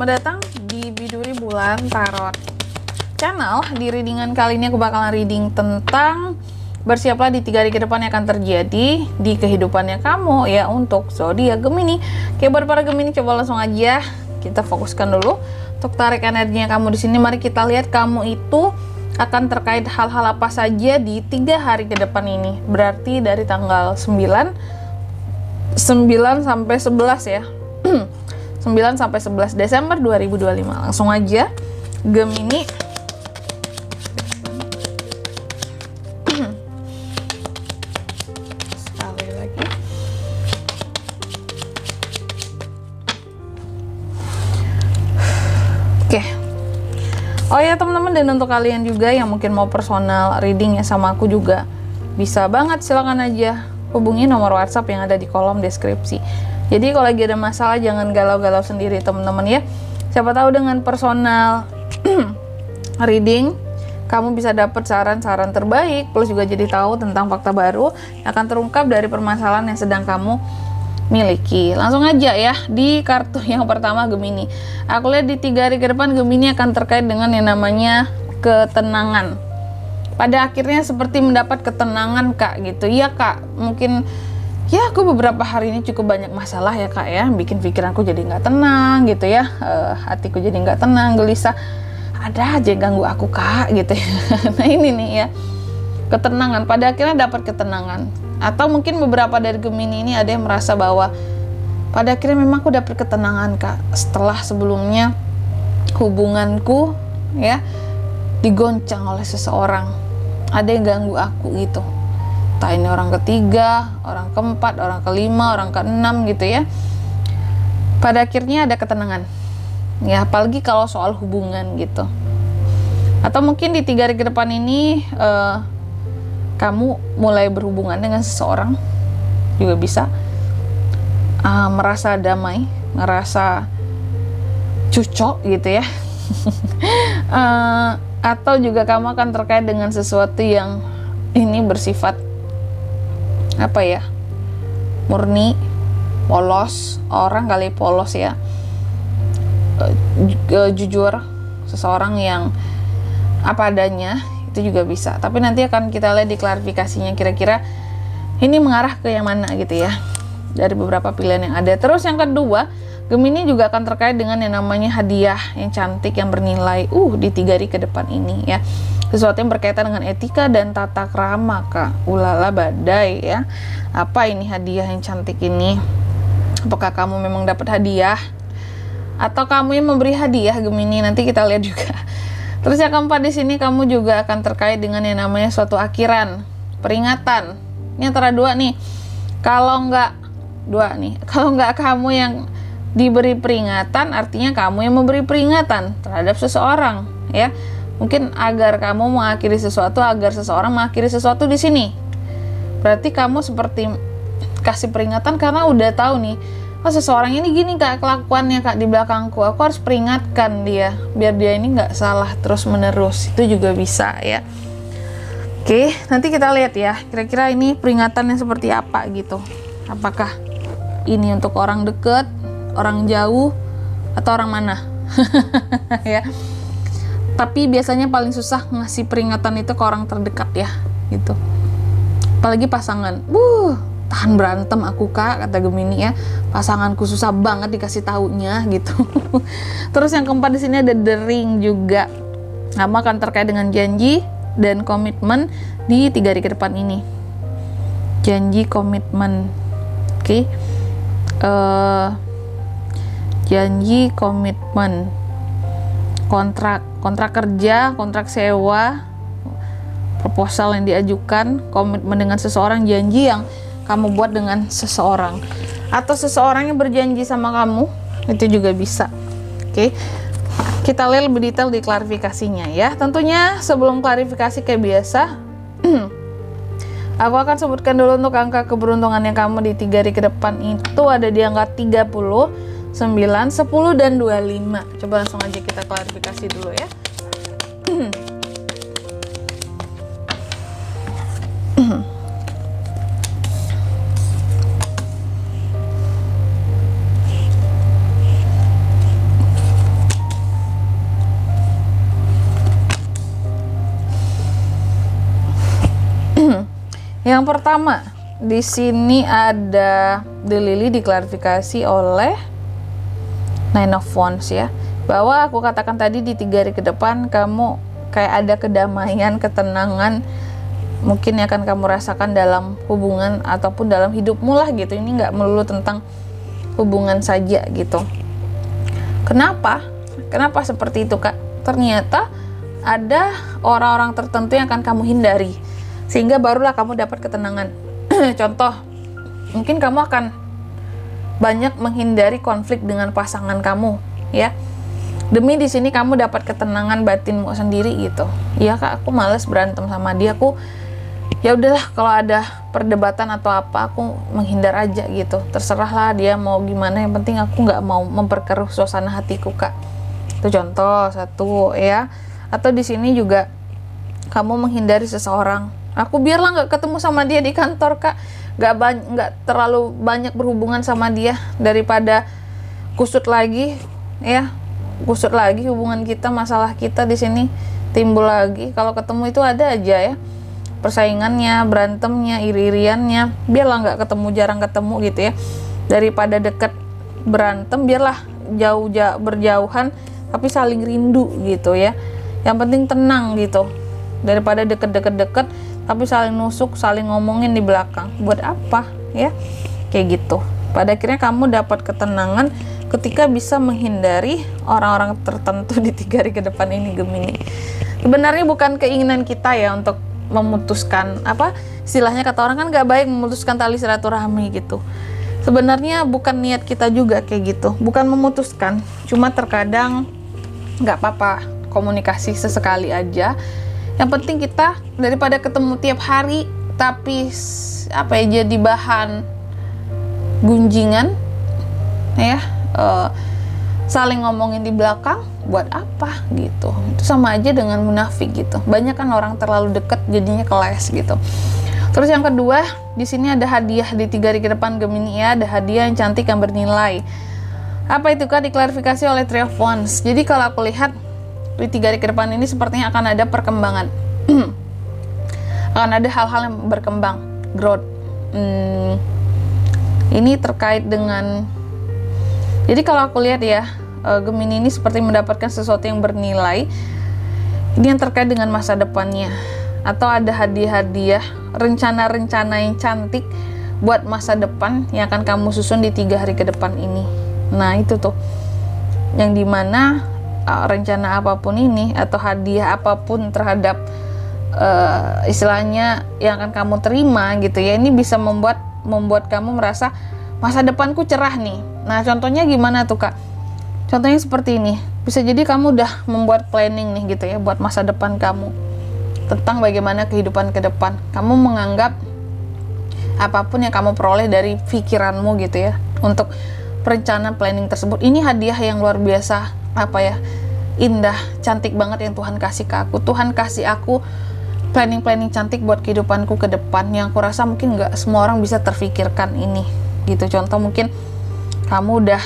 Selamat datang di Biduri Bulan Tarot Channel. Di readingan kali ini aku bakalan reading tentang bersiaplah di 3 hari ke depan yang akan terjadi di kehidupannya kamu ya untuk zodiak Gemini. Oke, buat para Gemini coba langsung aja kita fokuskan dulu untuk tarik energinya kamu di sini. Mari kita lihat kamu itu akan terkait hal-hal apa saja di 3 hari ke depan ini. Berarti dari tanggal 9 sampai 11 ya. 9 sampai 11 Desember 2025. Langsung aja Gemini. Sekali lagi. Oke. Oh ya teman-teman, dan untuk kalian juga yang mungkin mau personal reading ya sama aku juga bisa banget, silakan aja hubungi nomor WhatsApp yang ada di kolom deskripsi. Jadi kalau lagi ada masalah jangan galau-galau sendiri teman-teman ya. Siapa tahu dengan personal reading kamu bisa dapat saran-saran terbaik, plus juga jadi tahu tentang fakta baru yang akan terungkap dari permasalahan yang sedang kamu miliki. Langsung aja ya di kartu yang pertama Gemini. Aku lihat di 3 hari ke depan Gemini akan terkait dengan yang namanya ketenangan. Pada akhirnya seperti mendapat ketenangan kak gitu. Iya kak, mungkin ya aku beberapa hari ini cukup banyak masalah ya kak ya, bikin pikiranku jadi nggak tenang gitu ya, hatiku jadi nggak tenang, gelisah, ada aja yang ganggu aku kak gitu ya. Nah ini nih ya, ketenangan, pada akhirnya dapat ketenangan. Atau mungkin beberapa dari Gemini ini ada yang merasa bahwa pada akhirnya memang aku dapat ketenangan kak, setelah sebelumnya hubunganku ya digoncang oleh seseorang, ada yang ganggu aku gitu. Entah ini orang ketiga, orang keempat, orang kelima, orang keenam gitu ya. Pada akhirnya ada ketenangan. Ya, apalagi kalau soal hubungan gitu. Atau mungkin di 3 hari ke depan ini kamu mulai berhubungan dengan seseorang juga bisa. Merasa damai, merasa cocok gitu ya. Atau juga kamu akan terkait dengan sesuatu yang ini bersifat apa ya, murni, polos, orang kali polos ya, jujur, seseorang yang apa adanya, itu juga bisa. Tapi nanti akan kita lihat di klarifikasinya kira-kira ini mengarah ke yang mana gitu ya, dari beberapa pilihan yang ada. Terus yang kedua, Gemini juga akan terkait dengan yang namanya hadiah yang cantik yang bernilai di 3 hari ke depan ini ya. Sesuatu yang berkaitan dengan etika dan tata krama kak. Ulala badai ya. Apa ini hadiah yang cantik ini? Apakah kamu memang dapat hadiah atau kamu yang memberi hadiah Gemini? Nanti kita lihat juga. Terus yang keempat di sini kamu juga akan terkait dengan yang namanya suatu akhiran, peringatan. Ini antara dua nih. Kalau nggak kamu yang diberi peringatan, artinya kamu yang memberi peringatan terhadap seseorang ya. Mungkin agar kamu mengakhiri sesuatu, agar seseorang mengakhiri sesuatu di sini. Berarti kamu seperti kasih peringatan karena udah tahu nih, oh seseorang ini gini kak kelakuannya kak di belakangku, aku harus peringatkan dia biar dia ini nggak salah terus menerus. Itu juga bisa ya. Oke, nanti kita lihat ya kira-kira ini peringatannya seperti apa gitu. Apakah ini untuk orang dekat, orang jauh, atau orang mana? Ya. Tapi biasanya paling susah ngasih peringatan itu ke orang terdekat ya, gitu. Apalagi pasangan. Tahan berantem aku kak, kata Gemini ya. Pasanganku susah banget dikasih taunya gitu. Terus yang keempat di sini ada The Ring juga. Kamu akan terkait dengan janji dan komitmen di 3 hari ke depan ini. Janji, komitmen. Oke. Janji, komitmen, kontrak kerja, kontrak sewa, proposal yang diajukan, komitmen dengan seseorang, janji yang kamu buat dengan seseorang, atau seseorang yang berjanji sama kamu, itu juga bisa. Oke, kita lihat lebih detail di klarifikasinya ya. Tentunya sebelum klarifikasi kayak biasa, aku akan sebutkan dulu untuk angka keberuntungannya kamu di 3 hari ke depan itu ada di angka 30, 9, 10, dan 25. Coba langsung aja kita klarifikasi dulu ya. Yang pertama, di sini ada The Lily diklarifikasi oleh Nine of Wands ya. Bahwa aku katakan tadi di 3 hari ke depan kamu kayak ada kedamaian, ketenangan mungkin yang akan kamu rasakan dalam hubungan ataupun dalam hidupmu lah gitu. Ini nggak melulu tentang hubungan saja gitu. Kenapa seperti itu Kak? Ternyata ada orang-orang tertentu yang akan kamu hindari, sehingga barulah kamu dapat ketenangan. Contoh, mungkin kamu akan banyak menghindari konflik dengan pasangan kamu ya, demi di sini kamu dapat ketenangan batinmu sendiri gitu. Ya Kak, aku males berantem sama dia, aku ya udahlah kalau ada perdebatan atau apa aku menghindar aja gitu, terserahlah dia mau gimana, yang penting aku nggak mau memperkeruh suasana hatiku Kak. Itu contoh satu ya. Atau di sini juga kamu menghindari seseorang, aku biarlah nggak ketemu sama dia di kantor Kak, nggak terlalu banyak berhubungan sama dia daripada kusut lagi hubungan kita, masalah kita di sini timbul lagi. Kalau ketemu itu ada aja ya persaingannya, berantemnya, iri-iriannya, biarlah nggak ketemu, jarang ketemu gitu ya, daripada deket berantem, biarlah berjauhan tapi saling rindu gitu ya. Yang penting tenang gitu, daripada deket tapi saling nusuk, saling ngomongin di belakang, buat apa ya, kayak gitu. Pada akhirnya kamu dapat ketenangan ketika bisa menghindari orang-orang tertentu di 3 hari ke depan ini Gemini. Sebenarnya bukan keinginan kita ya untuk memutuskan, istilahnya kata orang kan gak baik memutuskan tali silaturahmi gitu. Sebenarnya bukan niat kita juga kayak gitu, bukan memutuskan, cuma terkadang gak apa-apa komunikasi sesekali aja. Yang penting kita daripada ketemu tiap hari tapi jadi bahan gunjingan ya, saling ngomongin di belakang, buat apa gitu. Itu sama aja dengan munafik gitu. Banyak kan orang terlalu dekat jadinya keles gitu. Terus yang kedua, di sini ada hadiah di 3 hari ke depan Gemini ya, ada hadiah yang cantik yang bernilai. Apa itu Kak? Diklarifikasi oleh Three of Wands. Jadi kalau aku lihat di 3 hari ke depan ini sepertinya akan ada perkembangan. Akan ada hal-hal yang berkembang, growth. Ini terkait dengan, jadi kalau aku lihat ya, Gemini ini seperti mendapatkan sesuatu yang bernilai. Ini yang terkait dengan masa depannya, atau ada hadiah-hadiah, rencana-rencana yang cantik buat masa depan yang akan kamu susun di 3 hari ke depan ini. Nah itu tuh, yang dimana rencana apapun ini atau hadiah apapun terhadap istilahnya yang akan kamu terima gitu ya, ini bisa membuat kamu merasa masa depanku cerah nih. Nah contohnya gimana tuh Kak? Contohnya seperti ini, bisa jadi kamu udah membuat planning nih gitu ya buat masa depan kamu, tentang bagaimana kehidupan ke depan. Kamu menganggap apapun yang kamu peroleh dari pikiranmu gitu ya, untuk perencanaan planning tersebut, ini hadiah yang luar biasa, indah, cantik banget yang Tuhan kasih ke aku. Tuhan kasih aku planning cantik buat kehidupanku ke depan, yang aku rasa mungkin nggak semua orang bisa terfikirkan ini gitu. Contoh mungkin kamu udah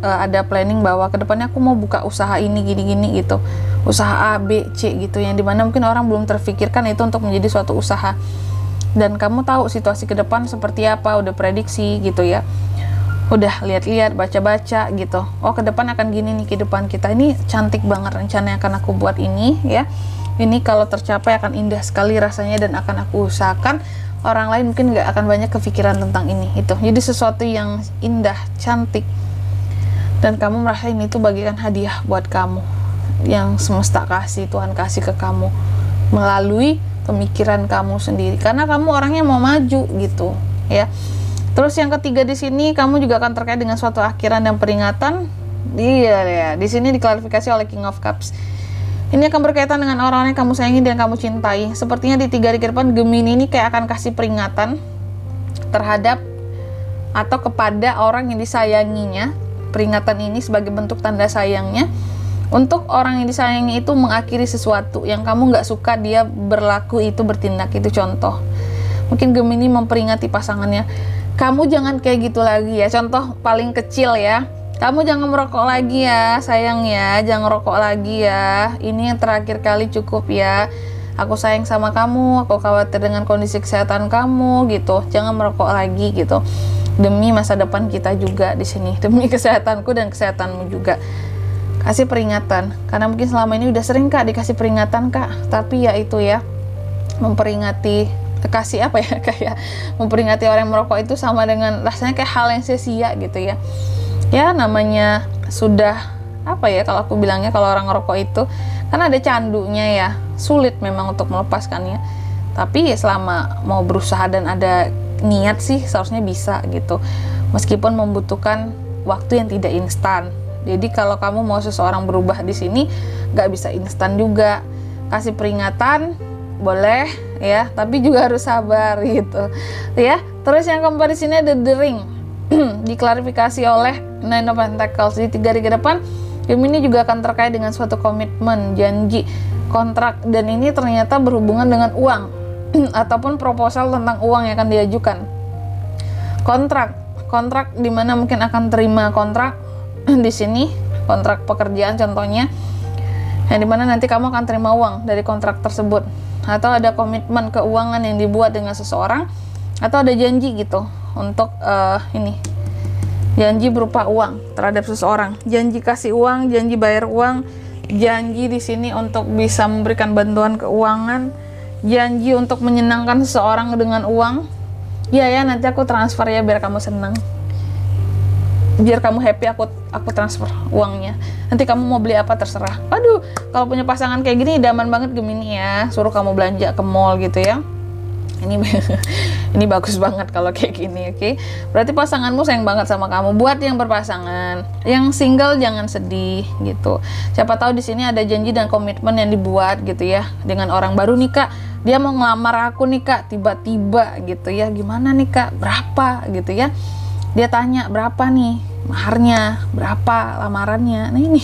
ada planning bahwa ke depannya aku mau buka usaha ini gini-gini gitu, usaha A, B, C gitu, yang dimana mungkin orang belum terfikirkan itu untuk menjadi suatu usaha, dan kamu tahu situasi ke depan seperti apa, udah prediksi gitu ya, udah lihat-lihat, baca-baca gitu. Oh ke depan akan gini nih kehidupan kita, ini cantik banget rencana yang akan aku buat ini ya. Ini kalau tercapai akan indah sekali rasanya dan akan aku usahakan orang lain mungkin nggak akan banyak kepikiran tentang ini itu. Jadi sesuatu yang indah, cantik, dan kamu merasa ini tuh bagikan hadiah buat kamu yang semesta kasih, Tuhan kasih ke kamu melalui pemikiran kamu sendiri, karena kamu orangnya mau maju gitu ya. Terus yang ketiga di sini kamu juga akan terkait dengan suatu akhiran dan peringatan. Iya ya, di sini diklarifikasi oleh King of Cups. Ini akan berkaitan dengan orang-orang yang kamu sayangi dan kamu cintai. Sepertinya di 3 hari ke depan Gemini ini kayak akan kasih peringatan terhadap atau kepada orang yang disayanginya. Peringatan ini sebagai bentuk tanda sayangnya untuk orang yang disayangi itu mengakhiri sesuatu yang kamu nggak suka dia berlaku itu, bertindak itu. Contoh, mungkin Gemini memperingati pasangannya, kamu jangan kayak gitu lagi ya. Contoh paling kecil ya, kamu jangan merokok lagi ya sayang ya, jangan rokok lagi ya, ini yang terakhir kali cukup ya. aku sayang sama kamu, aku khawatir dengan kondisi kesehatan kamu gitu, jangan merokok lagi gitu, demi masa depan kita juga di sini, demi kesehatanku dan kesehatanmu juga. Kasih peringatan, karena mungkin selama ini udah sering Kak dikasih peringatan Kak, tapi ya itu ya, memperingati, kasih apa ya, kayak memperingati orang yang merokok itu sama dengan rasanya kayak hal yang sia-sia gitu ya. Ya namanya sudah apa ya, kalau aku bilangnya, kalau orang ngerokok itu kan ada candunya ya, sulit memang untuk melepaskannya, tapi ya selama mau berusaha dan ada niat sih seharusnya bisa gitu, meskipun membutuhkan waktu yang tidak instan. Jadi kalau kamu mau seseorang berubah di sini nggak bisa instan juga, kasih peringatan boleh ya, tapi juga harus sabar gitu ya. Terus yang keempat di sini ada the ring. Diklarifikasi oleh Nine of Pentacles di 3 hari ke depan. Gemini juga akan terkait dengan suatu komitmen, janji, kontrak, dan ini ternyata berhubungan dengan uang ataupun proposal tentang uang yang akan diajukan. Kontrak di mana mungkin akan terima kontrak di sini, kontrak pekerjaan contohnya, yang dimana nanti kamu akan terima uang dari kontrak tersebut, atau ada komitmen keuangan yang dibuat dengan seseorang, atau ada janji gitu untuk janji berupa uang terhadap seseorang, janji kasih uang, janji bayar uang, janji di sini untuk bisa memberikan bantuan keuangan, janji untuk menyenangkan seseorang dengan uang. Ya nanti aku transfer ya biar kamu senang, biar kamu happy, aku transfer uangnya. Nanti kamu mau beli apa terserah. Aduh, kalau punya pasangan kayak gini idaman banget Gemini ya, suruh kamu belanja ke mall gitu ya. Ini bagus banget kalau kayak gini, oke? Berarti pasanganmu sayang banget sama kamu. Buat yang berpasangan, yang single jangan sedih gitu. Siapa tahu di sini ada janji dan komitmen yang dibuat gitu ya dengan orang baru nih Kak. Dia mau ngelamar aku nih Kak, tiba-tiba gitu ya. Gimana nih Kak? Berapa gitu ya? Dia tanya berapa nih maharnya, berapa lamarannya. Nah ini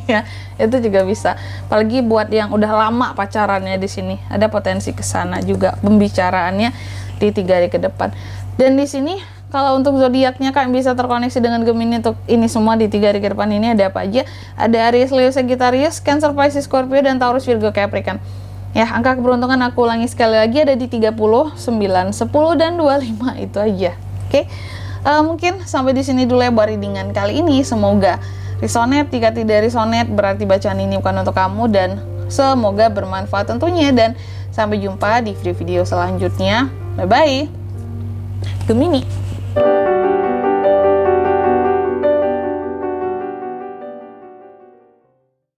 ya, itu juga bisa. Apalagi buat yang udah lama pacarannya di sini, ada potensi ke sana juga pembicaraannya di 3 hari ke depan. Dan di sini kalau untuk zodiaknya Kak bisa terkoneksi dengan Gemini untuk ini semua di 3 hari ke depan ini ada apa aja? Ada Aries, Leo, Sagittarius, Cancer, Pisces, Scorpio, dan Taurus, Virgo, Capricorn. Ya, angka keberuntungan aku ulangi sekali lagi ada di 30, 9, 10, dan 25 itu aja. Oke. Mungkin sampai di sini dulu ya buat readingan kali ini. Semoga resonate. Jika tidak resonate berarti bacaan ini bukan untuk kamu, dan semoga bermanfaat tentunya. Dan sampai jumpa di video-video selanjutnya. Bye bye Gemini.